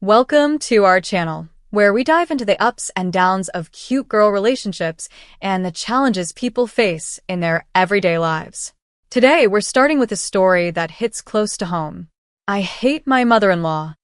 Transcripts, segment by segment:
Welcome to our channel, where we dive into the ups and downs of cute girl relationships and the challenges people face in their everyday lives. Today, we're starting with a story that hits close to home. I hate my mother-in-law.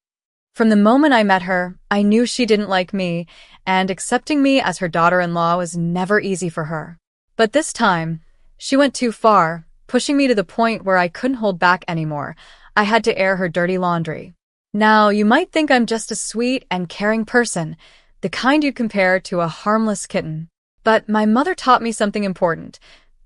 From the moment I met her, I knew she didn't like me, and accepting me as her daughter-in-law was never easy for her. But this time, she went too far, pushing me to the point where I couldn't hold back anymore. I had to air her dirty laundry. Now, you might think I'm just a sweet and caring person, the kind you'd compare to a harmless kitten. But my mother taught me something important.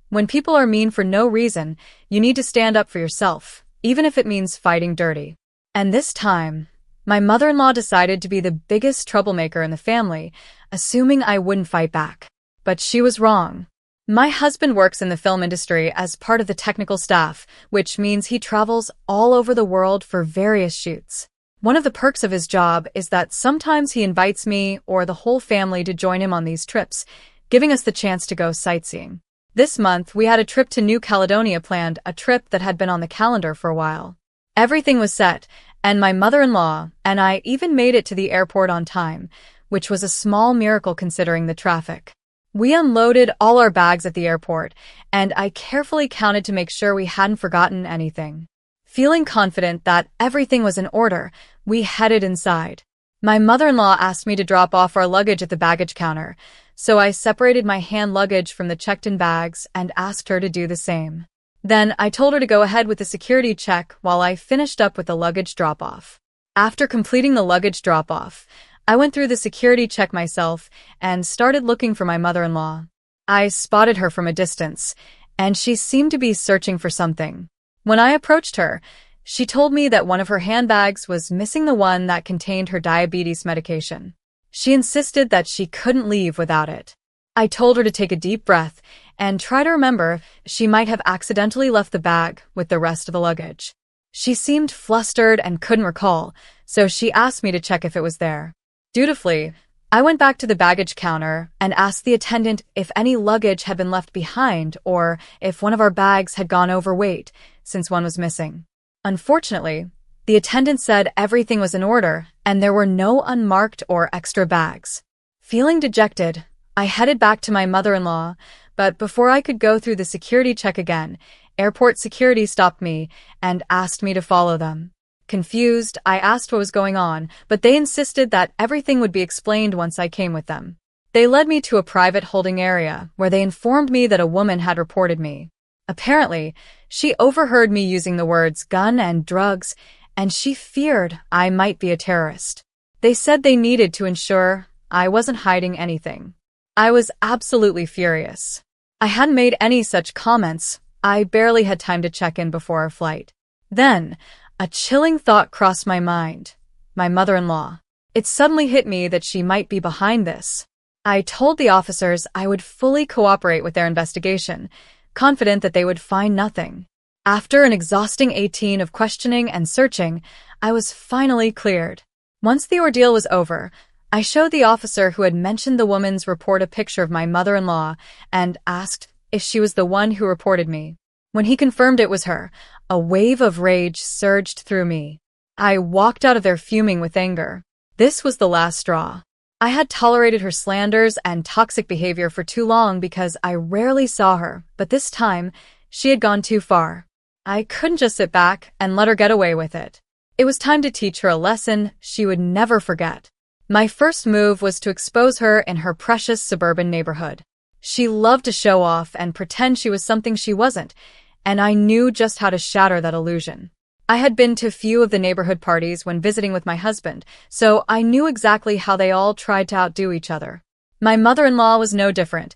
When people are mean for no reason, you need to stand up for yourself, even if it means fighting dirty. And this time, my mother-in-law decided to be the biggest troublemaker in the family, assuming I wouldn't fight back. But she was wrong. My husband works in the film industry as part of the technical staff, which means he travels all over the world for various shoots. One of the perks of his job is that sometimes he invites me or the whole family to join him on these trips, giving us the chance to go sightseeing. This month, we had a trip to New Caledonia planned, a trip that had been on the calendar for a while. Everything was set, and my mother-in-law and I even made it to the airport on time, which was a small miracle considering the traffic. We unloaded all our bags at the airport, and I carefully counted to make sure we hadn't forgotten anything. Feeling confident that everything was in order, we headed inside. My mother-in-law asked me to drop off our luggage at the baggage counter, so I separated my hand luggage from the checked-in bags and asked her to do the same. Then I told her to go ahead with the security check while I finished up with the luggage drop-off. After completing the luggage drop-off, I went through the security check myself and started looking for my mother-in-law. I spotted her from a distance, and she seemed to be searching for something. When I approached her, she told me that one of her handbags was missing, the one that contained her diabetes medication. She insisted that she couldn't leave without it. I told her to take a deep breath and try to remember she might have accidentally left the bag with the rest of the luggage. She seemed flustered and couldn't recall, so she asked me to check if it was there. Dutifully, I went back to the baggage counter and asked the attendant if any luggage had been left behind or if one of our bags had gone overweight, since one was missing. Unfortunately, the attendant said everything was in order and there were no unmarked or extra bags. Feeling dejected, I headed back to my mother-in-law, but before I could go through the security check again, airport security stopped me and asked me to follow them. Confused, I asked what was going on, but they insisted that everything would be explained once I came with them. They led me to a private holding area where they informed me that a woman had reported me. Apparently, she overheard me using the words gun and drugs, and she feared I might be a terrorist. They said they needed to ensure I wasn't hiding anything. I was absolutely furious. I hadn't made any such comments. I barely had time to check in before our flight. Then, a chilling thought crossed my mind. My mother-in-law. It suddenly hit me that she might be behind this. I told the officers I would fully cooperate with their investigation, confident that they would find nothing. After an exhausting 18 of questioning and searching, I was finally cleared. Once the ordeal was over, I showed the officer who had mentioned the woman's report a picture of my mother-in-law and asked if she was the one who reported me. When he confirmed it was her, a wave of rage surged through me. I walked out of there fuming with anger. This was the last straw. I had tolerated her slanders and toxic behavior for too long because I rarely saw her, but this time, she had gone too far. I couldn't just sit back and let her get away with it. It was time to teach her a lesson she would never forget. My first move was to expose her in her precious suburban neighborhood. She loved to show off and pretend she was something she wasn't, and I knew just how to shatter that illusion. I had been to few of the neighborhood parties when visiting with my husband, so I knew exactly how they all tried to outdo each other. My mother-in-law was no different,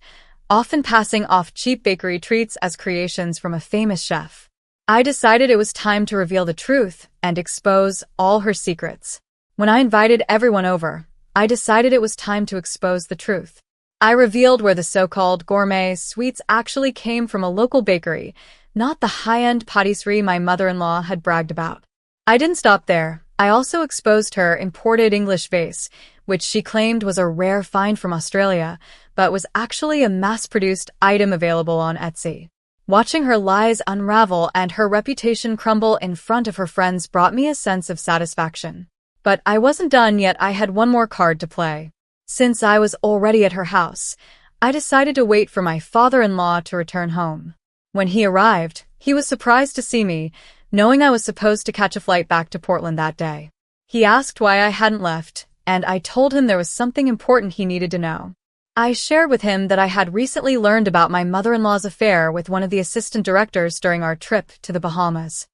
often passing off cheap bakery treats as creations from a famous chef. I decided it was time to reveal the truth and expose all her secrets. When I invited everyone over, I decided it was time to expose the truth. I revealed where the so-called gourmet sweets actually came from, a local bakery, not the high-end pâtisserie my mother-in-law had bragged about. I didn't stop there. I also exposed her imported English vase, which she claimed was a rare find from Australia, but was actually a mass-produced item available on Etsy. Watching her lies unravel and her reputation crumble in front of her friends brought me a sense of satisfaction. But I wasn't done yet. I had one more card to play. Since I was already at her house, I decided to wait for my father-in-law to return home. When he arrived, he was surprised to see me, knowing I was supposed to catch a flight back to Portland that day. He asked why I hadn't left, and I told him there was something important he needed to know. I shared with him that I had recently learned about my mother-in-law's affair with one of the assistant directors during our trip to the Bahamas.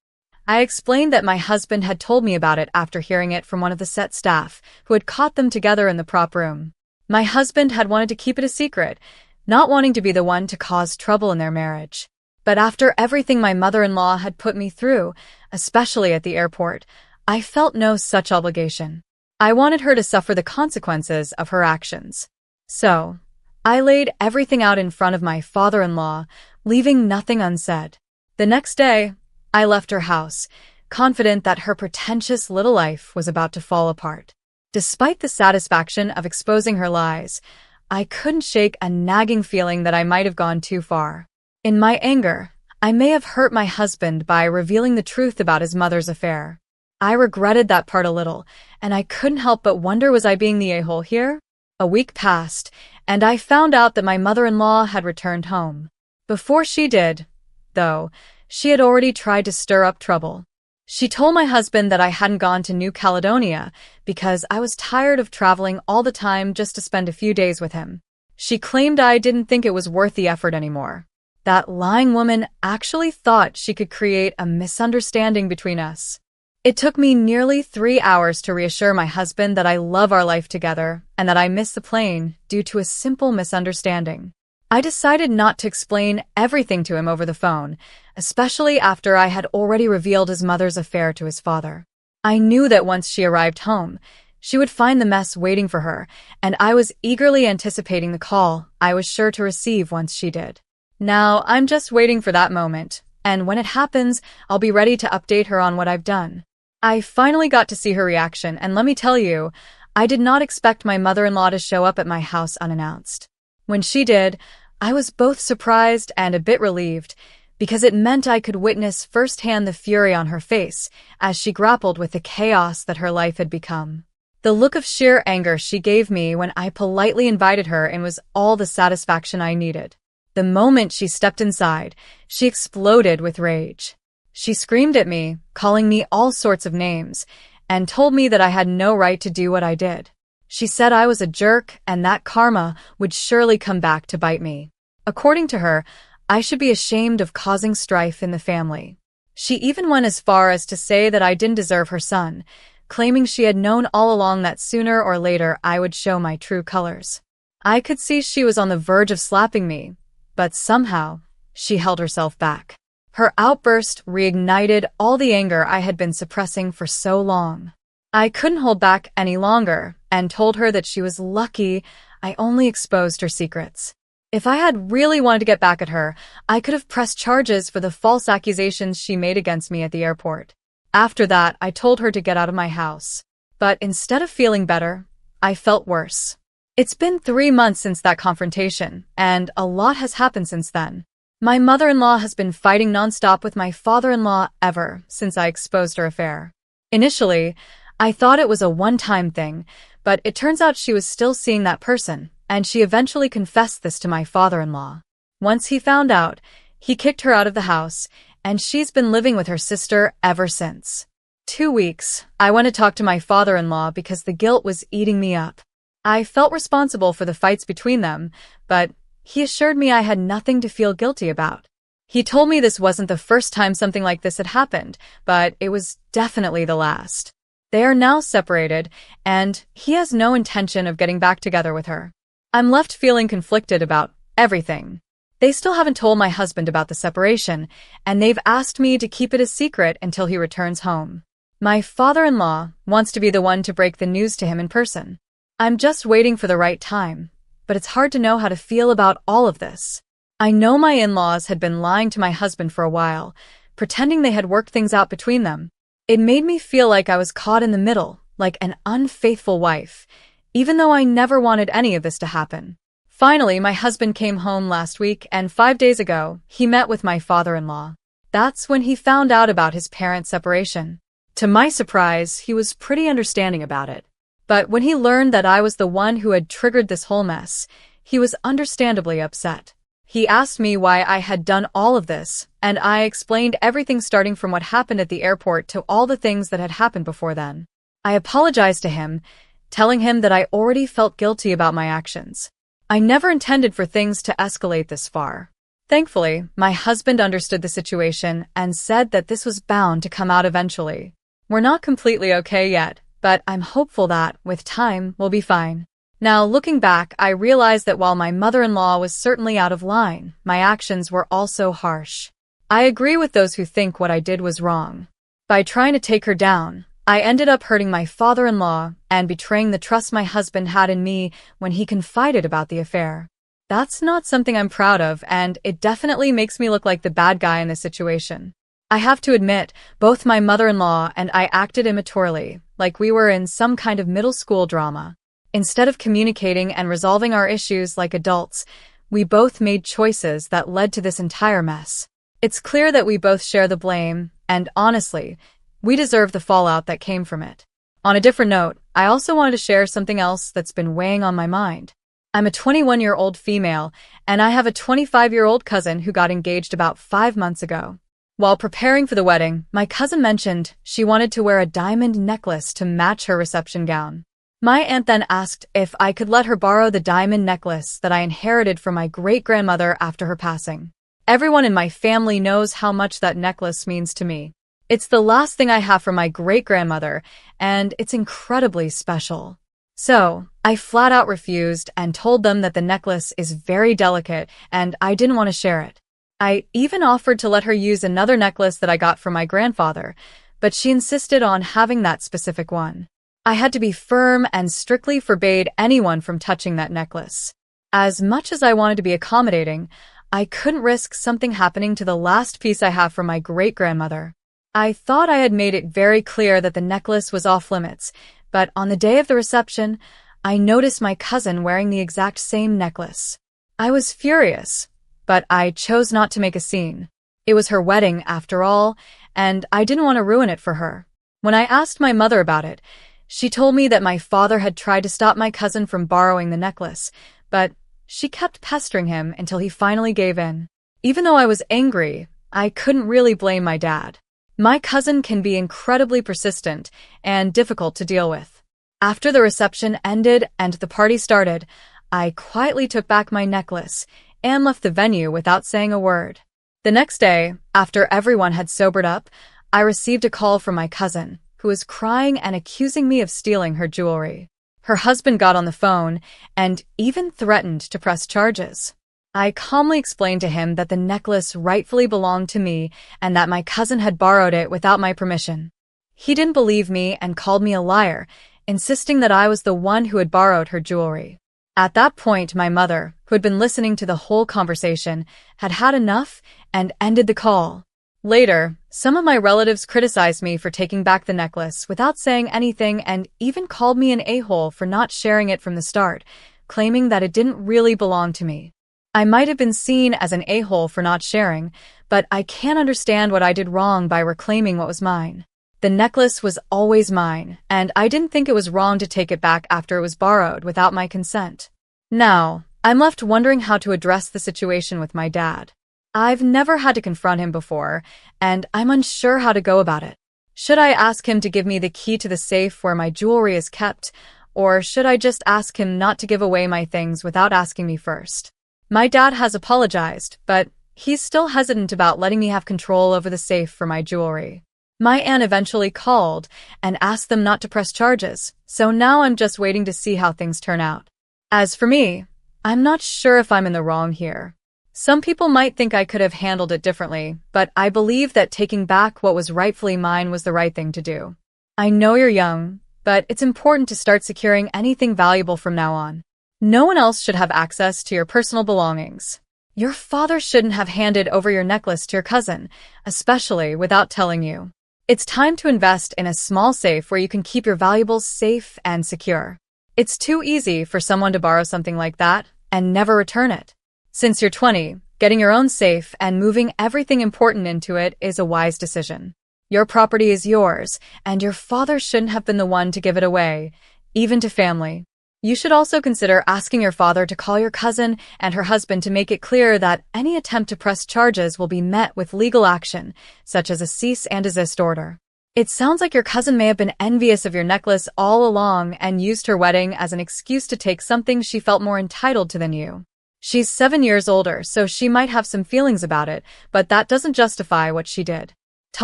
I explained that my husband had told me about it after hearing it from one of the set staff, who had caught them together in the prop room. My husband had wanted to keep it a secret, not wanting to be the one to cause trouble in their marriage. But after everything my mother-in-law had put me through, especially at the airport, I felt no such obligation. I wanted her to suffer the consequences of her actions. So, I laid everything out in front of my father-in-law, leaving nothing unsaid. The next day, I left her house, confident that her pretentious little life was about to fall apart. Despite the satisfaction of exposing her lies, I couldn't shake a nagging feeling that I might have gone too far. In my anger, I may have hurt my husband by revealing the truth about his mother's affair. I regretted that part a little, and I couldn't help but wonder, was I being the a-hole here? A week passed, and I found out that my mother-in-law had returned home. Before she did, though, she had already tried to stir up trouble. She told my husband that I hadn't gone to New Caledonia because I was tired of traveling all the time just to spend a few days with him. She claimed I didn't think it was worth the effort anymore. That lying woman actually thought she could create a misunderstanding between us. It took me nearly 3 hours to reassure my husband that I love our life together and that I missed the plane due to a simple misunderstanding. I decided not to explain everything to him over the phone, especially after I had already revealed his mother's affair to his father. I knew that once she arrived home, she would find the mess waiting for her, and I was eagerly anticipating the call I was sure to receive once she did. Now, I'm just waiting for that moment, and when it happens, I'll be ready to update her on what I've done. I finally got to see her reaction, and let me tell you, I did not expect my mother-in-law to show up at my house unannounced. When she did, I was both surprised and a bit relieved, because it meant I could witness firsthand the fury on her face as she grappled with the chaos that her life had become. The look of sheer anger she gave me when I politely invited her in was all the satisfaction I needed. The moment she stepped inside, she exploded with rage. She screamed at me, calling me all sorts of names, and told me that I had no right to do what I did. She said I was a jerk and that karma would surely come back to bite me. According to her, I should be ashamed of causing strife in the family. She even went as far as to say that I didn't deserve her son, claiming she had known all along that sooner or later I would show my true colors. I could see she was on the verge of slapping me, but somehow, she held herself back. Her outburst reignited all the anger I had been suppressing for so long. I couldn't hold back any longer and told her that she was lucky I only exposed her secrets. If I had really wanted to get back at her, I could have pressed charges for the false accusations she made against me at the airport. After that, I told her to get out of my house. But instead of feeling better, I felt worse. It's been 3 months since that confrontation, and a lot has happened since then. My mother-in-law has been fighting nonstop with my father-in-law ever since I exposed her affair. Initially, I thought it was a one-time thing, but it turns out she was still seeing that person, and she eventually confessed this to my father-in-law. Once he found out, he kicked her out of the house, and she's been living with her sister ever since. 2 weeks, I went to talk to my father-in-law because the guilt was eating me up. I felt responsible for the fights between them, but he assured me I had nothing to feel guilty about. He told me this wasn't the first time something like this had happened, but it was definitely the last. They are now separated, and he has no intention of getting back together with her. I'm left feeling conflicted about everything. They still haven't told my husband about the separation, and they've asked me to keep it a secret until he returns home. My father-in-law wants to be the one to break the news to him in person. I'm just waiting for the right time, but it's hard to know how to feel about all of this. I know my in-laws had been lying to my husband for a while, pretending they had worked things out between them. It made me feel like I was caught in the middle, like an unfaithful wife, even though I never wanted any of this to happen. Finally, my husband came home last week, and 5 days ago, he met with my father-in-law. That's when he found out about his parents' separation. To my surprise, he was pretty understanding about it. But when he learned that I was the one who had triggered this whole mess, he was understandably upset. He asked me why I had done all of this, and I explained everything starting from what happened at the airport to all the things that had happened before then. I apologized to him, telling him that I already felt guilty about my actions. I never intended for things to escalate this far. Thankfully, my husband understood the situation and said that this was bound to come out eventually. We're not completely okay yet, but I'm hopeful that, with time, we'll be fine. Now, looking back, I realized that while my mother-in-law was certainly out of line, my actions were also harsh. I agree with those who think what I did was wrong. By trying to take her down, I ended up hurting my father-in-law and betraying the trust my husband had in me when he confided about the affair. That's not something I'm proud of, and it definitely makes me look like the bad guy in this situation. I have to admit, both my mother-in-law and I acted immaturely, like we were in some kind of middle school drama. Instead of communicating and resolving our issues like adults, we both made choices that led to this entire mess. It's clear that we both share the blame, and honestly, we deserve the fallout that came from it. On a different note, I also wanted to share something else that's been weighing on my mind. I'm a 21-year-old female, and I have a 25-year-old cousin who got engaged about 5 months ago. While preparing for the wedding, my cousin mentioned she wanted to wear a diamond necklace to match her reception gown. My aunt then asked if I could let her borrow the diamond necklace that I inherited from my great-grandmother after her passing. Everyone in my family knows how much that necklace means to me. It's the last thing I have from my great-grandmother, and it's incredibly special. So, I flat out refused and told them that the necklace is very delicate and I didn't want to share it. I even offered to let her use another necklace that I got from my grandfather, but she insisted on having that specific one. I had to be firm and strictly forbade anyone from touching that necklace. As much as I wanted to be accommodating, I couldn't risk something happening to the last piece I have from my great-grandmother. I thought I had made it very clear that the necklace was off limits, but on the day of the reception, I noticed my cousin wearing the exact same necklace. I was furious, but I chose not to make a scene. It was her wedding, after all, and I didn't want to ruin it for her. When I asked my mother about it, she told me that my father had tried to stop my cousin from borrowing the necklace, but she kept pestering him until he finally gave in. Even though I was angry, I couldn't really blame my dad. My cousin can be incredibly persistent and difficult to deal with. After the reception ended and the party started, I quietly took back my necklace and left the venue without saying a word. The next day, after everyone had sobered up, I received a call from my cousin, who was crying and accusing me of stealing her jewelry. Her husband got on the phone and even threatened to press charges. I calmly explained to him that the necklace rightfully belonged to me and that my cousin had borrowed it without my permission. He didn't believe me and called me a liar, insisting that I was the one who had borrowed her jewelry. At that point, my mother, who had been listening to the whole conversation, had had enough and ended the call. Later, some of my relatives criticized me for taking back the necklace without saying anything and even called me an a-hole for not sharing it from the start, claiming that it didn't really belong to me. I might have been seen as an a-hole for not sharing, but I can't understand what I did wrong by reclaiming what was mine. The necklace was always mine, and I didn't think it was wrong to take it back after it was borrowed without my consent. Now, I'm left wondering how to address the situation with my dad. I've never had to confront him before, and I'm unsure how to go about it. Should I ask him to give me the key to the safe where my jewelry is kept, or should I just ask him not to give away my things without asking me first? My dad has apologized, but he's still hesitant about letting me have control over the safe for my jewelry. My aunt eventually called and asked them not to press charges, so now I'm just waiting to see how things turn out. As for me, I'm not sure if I'm in the wrong here. Some people might think I could have handled it differently, but I believe that taking back what was rightfully mine was the right thing to do. I know you're young, but it's important to start securing anything valuable from now on. No one else should have access to your personal belongings. Your father shouldn't have handed over your necklace to your cousin, especially without telling you. It's time to invest in a small safe where you can keep your valuables safe and secure. It's too easy for someone to borrow something like that and never return it. Since you're 20, getting your own safe and moving everything important into it is a wise decision. Your property is yours, and your father shouldn't have been the one to give it away, even to family. You should also consider asking your father to call your cousin and her husband to make it clear that any attempt to press charges will be met with legal action, such as a cease and desist order. It sounds like your cousin may have been envious of your necklace all along and used her wedding as an excuse to take something she felt more entitled to than you. She's 7 years older, so she might have some feelings about it, but that doesn't justify what she did.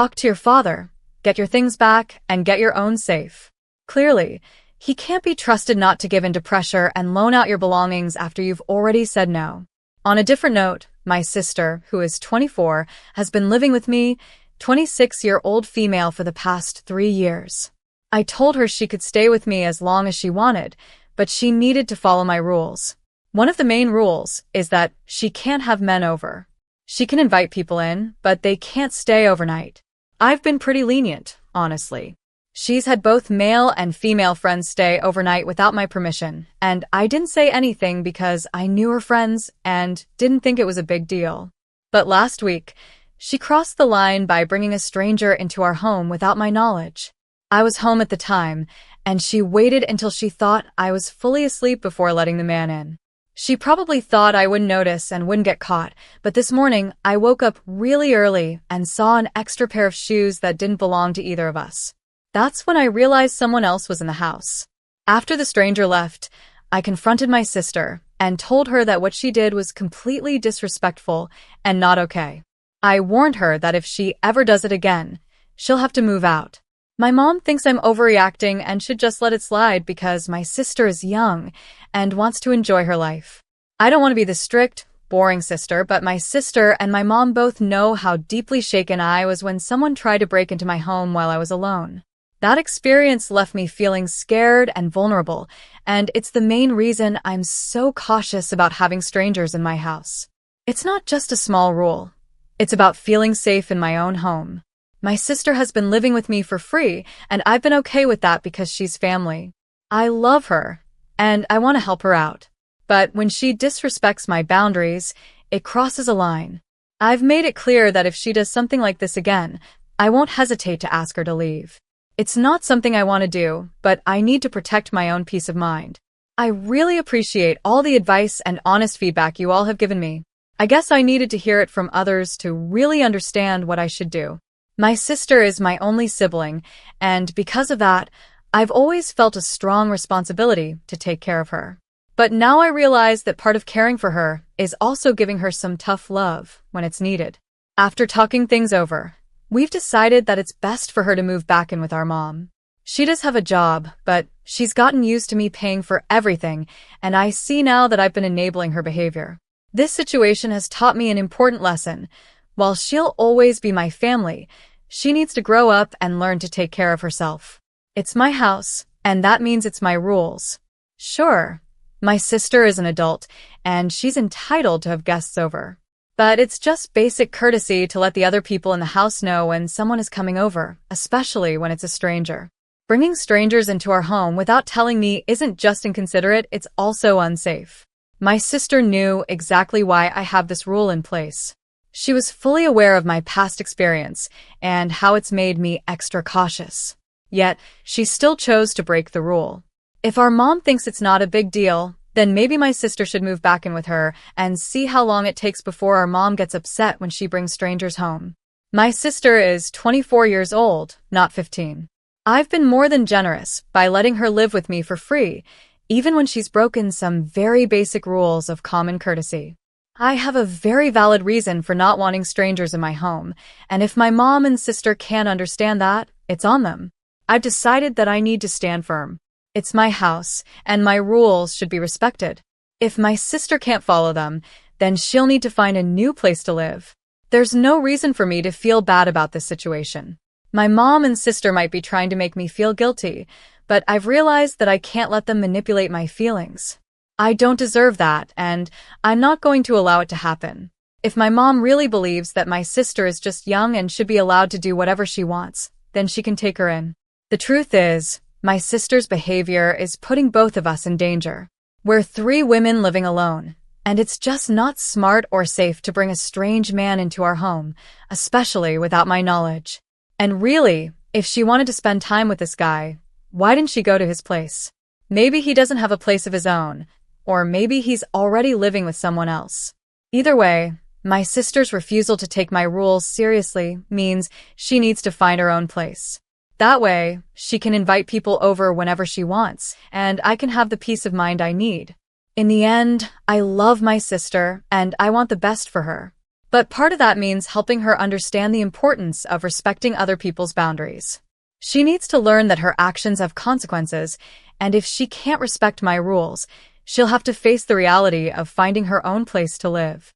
Talk to your father, get your things back, and get your own safe. Clearly, he can't be trusted not to give in to pressure and loan out your belongings after you've already said no. On a different note, my sister, who is 24, has been living with me, 26-year-old female, for the past 3 years. I told her she could stay with me as long as she wanted, but she needed to follow my rules. One of the main rules is that she can't have men over. She can invite people in, but they can't stay overnight. I've been pretty lenient, honestly. She's had both male and female friends stay overnight without my permission, and I didn't say anything because I knew her friends and didn't think it was a big deal. But last week, she crossed the line by bringing a stranger into our home without my knowledge. I was home at the time, and she waited until she thought I was fully asleep before letting the man in. She probably thought I wouldn't notice and wouldn't get caught, but this morning I woke up really early and saw an extra pair of shoes that didn't belong to either of us. That's when I realized someone else was in the house. After the stranger left, I confronted my sister and told her that what she did was completely disrespectful and not okay. I warned her that if she ever does it again, she'll have to move out. My mom thinks I'm overreacting and should just let it slide because my sister is young and wants to enjoy her life. I don't want to be the strict, boring sister, but my sister and my mom both know how deeply shaken I was when someone tried to break into my home while I was alone. That experience left me feeling scared and vulnerable, and it's the main reason I'm so cautious about having strangers in my house. It's not just a small rule. It's about feeling safe in my own home. My sister has been living with me for free, and I've been okay with that because she's family. I love her, and I want to help her out. But when she disrespects my boundaries, it crosses a line. I've made it clear that if she does something like this again, I won't hesitate to ask her to leave. It's not something I want to do, but I need to protect my own peace of mind. I really appreciate all the advice and honest feedback you all have given me. I guess I needed to hear it from others to really understand what I should do. My sister is my only sibling, and because of that, I've always felt a strong responsibility to take care of her. But now I realize that part of caring for her is also giving her some tough love when it's needed. After talking things over, we've decided that it's best for her to move back in with our mom. She does have a job, but she's gotten used to me paying for everything, and I see now that I've been enabling her behavior. This situation has taught me an important lesson. While she'll always be my family, she needs to grow up and learn to take care of herself. It's my house, and that means it's my rules. Sure, my sister is an adult, and she's entitled to have guests over. But it's just basic courtesy to let the other people in the house know when someone is coming over, especially when it's a stranger. Bringing strangers into our home without telling me isn't just inconsiderate, it's also unsafe. My sister knew exactly why I have this rule in place. She was fully aware of my past experience and how it's made me extra cautious. Yet, she still chose to break the rule. If our mom thinks it's not a big deal, then maybe my sister should move back in with her and see how long it takes before our mom gets upset when she brings strangers home. My sister is 24 years old, not 15. I've been more than generous by letting her live with me for free, even when she's broken some very basic rules of common courtesy. I have a very valid reason for not wanting strangers in my home, and if my mom and sister can't understand that, it's on them. I've decided that I need to stand firm. It's my house, and my rules should be respected. If my sister can't follow them, then she'll need to find a new place to live. There's no reason for me to feel bad about this situation. My mom and sister might be trying to make me feel guilty, but I've realized that I can't let them manipulate my feelings. I don't deserve that, and I'm not going to allow it to happen. If my mom really believes that my sister is just young and should be allowed to do whatever she wants, then she can take her in. The truth is, my sister's behavior is putting both of us in danger. We're 3 women living alone, and it's just not smart or safe to bring a strange man into our home, especially without my knowledge. And really, if she wanted to spend time with this guy, why didn't she go to his place? Maybe he doesn't have a place of his own, or maybe he's already living with someone else. Either way, my sister's refusal to take my rules seriously means she needs to find her own place. That way, she can invite people over whenever she wants, and I can have the peace of mind I need. In the end, I love my sister, and I want the best for her. But part of that means helping her understand the importance of respecting other people's boundaries. She needs to learn that her actions have consequences, and if she can't respect my rules, she'll have to face the reality of finding her own place to live.